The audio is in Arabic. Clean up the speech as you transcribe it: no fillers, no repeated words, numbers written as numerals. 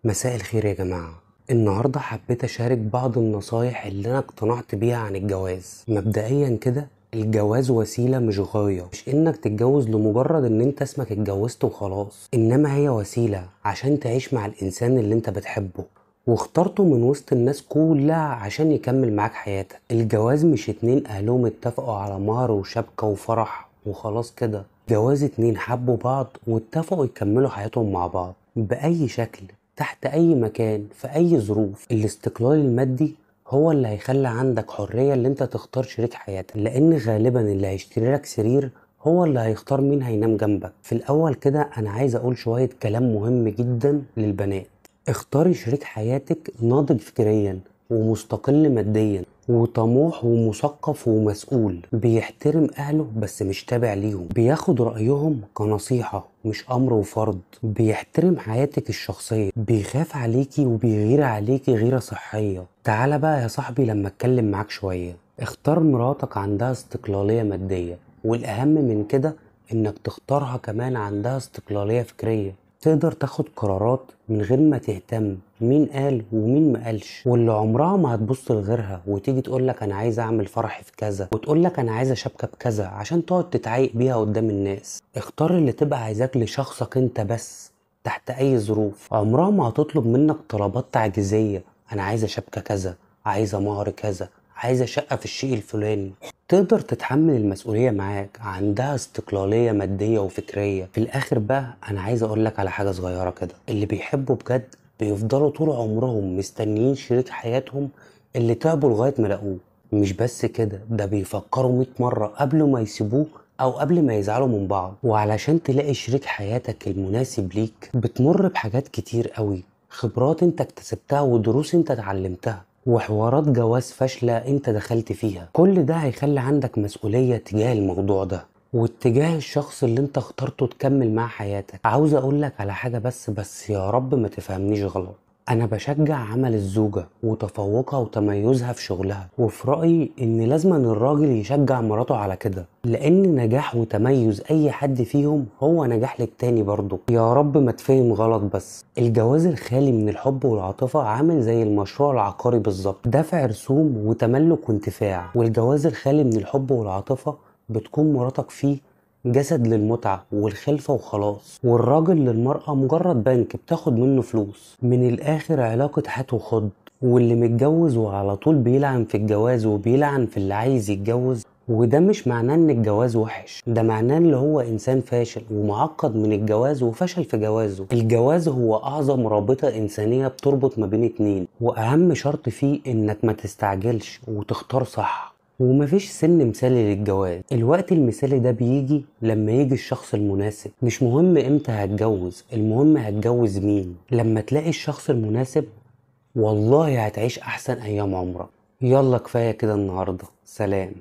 مساء الخير يا جماعة. النهاردة حبيت أشارك بعض النصايح اللي أنا اقتنعت بيها عن الجواز. مبدئيا كده، الجواز وسيلة مش غاية، مش إنك تتجوز لمجرد إن أنت اسمك اتجوزت وخلاص، إنما هي وسيلة عشان تعيش مع الإنسان اللي أنت بتحبه واخترته من وسط الناس كلها عشان يكمل معاك حياتك. الجواز مش اتنين أهلهم اتفقوا على مهر وشبكة وفرح وخلاص كده. جواز اتنين حبوا بعض واتفقوا يكملوا حياتهم مع بعض بأي شكل، تحت أي مكان، في أي ظروف. الاستقلال المادي هو اللي هيخلي عندك حرية اللي انت تختار شريك حياتك، لأن غالبا اللي هيشتري لك سرير هو اللي هيختار مين هينام جنبك. في الأول كده أنا عايز أقول شوية كلام مهم جدا للبنات. اختاري شريك حياتك ناضج فكريا ومستقل ماديا وطموح ومثقف ومسؤول، بيحترم أهله بس مش تابع ليهم، بياخد رأيهم كنصيحة مش أمر وفرض، بيحترم حياتك الشخصية، بيخاف عليكي وبيغير عليكي غيرة صحية. تعال بقى يا صاحبي لما اتكلم معاك شوية، اختار مراتك عندها استقلالية مادية، والأهم من كده إنك تختارها كمان عندها استقلالية فكرية، تقدر تاخد قرارات من غير ما تهتم مين قال ومين ما قالش، واللي عمرها ما هتبص لغيرها وتيجي تقولك انا عايزه اعمل فرحي في كذا وتقولك انا عايزه شبكه بكذا عشان تقعد تتعايق بيها قدام الناس. اختار اللي تبقى عايزاك لشخصك انت بس، تحت اي ظروف. عمرها ما هتطلب منك طلبات تعجيزيه، انا عايزه شبكه كذا، عايزه مهر كذا، عايزه شقه في الشيء الفلاني. تقدر تتحمل المسؤولية معاك، عندها استقلالية مادية وفكرية. في الآخر بقى أنا عايز أقولك على حاجة صغيرة كده، اللي بيحبوا بجد بيفضلوا طول عمرهم مستنيين شريك حياتهم اللي تعبوا لغاية ما لاقوه. مش بس كده، ده بيفكروا 100 مرة قبل ما يسيبوه أو قبل ما يزعلوا من بعض. وعلشان تلاقي شريك حياتك المناسب ليك بتمر بحاجات كتير قوي، خبرات انت اكتسبتها ودروس انت اتعلمتها وحوارات جواز فاشلة انت دخلت فيها. كل ده هيخلي عندك مسؤولية تجاه الموضوع ده واتجاه الشخص اللي انت اخترته تكمل معاه حياتك. عاوز اقولك على حاجة بس يا رب ما تفهمنيش غلط، انا بشجع عمل الزوجة وتفوقها وتميزها في شغلها، وفي رأيي ان لازم الراجل يشجع مراته على كده، لان نجاح وتميز اي حد فيهم هو نجاح للتاني برضه. يا رب ما تفهم غلط، بس الجواز الخالي من الحب والعاطفة عامل زي المشروع العقاري بالظبط، دفع رسوم وتملك وانتفاع. والجواز الخالي من الحب والعاطفة بتكون مراتك فيه جسد للمتعة والخلفة وخلاص، والراجل للمرأة مجرد بنك بتاخد منه فلوس. من الآخر علاقة هات وخد. واللي متجوز وعلى طول بيلعن في الجواز وبيلعن في اللي عايز يتجوز، وده مش معناه ان الجواز وحش، ده معناه ان هو انسان فاشل ومعقد من الجواز وفشل في جوازه. الجواز هو اعظم رابطة انسانية بتربط ما بين اتنين، واهم شرط فيه انك ما تستعجلش وتختار صح. ومفيش سن مثالي للجواز، الوقت المثالي ده بيجي لما يجي الشخص المناسب. مش مهم امتى هتجوز، المهم هتجوز مين. لما تلاقي الشخص المناسب والله هتعيش احسن ايام عمرك. يلا كفاية كده النهاردة، سلام.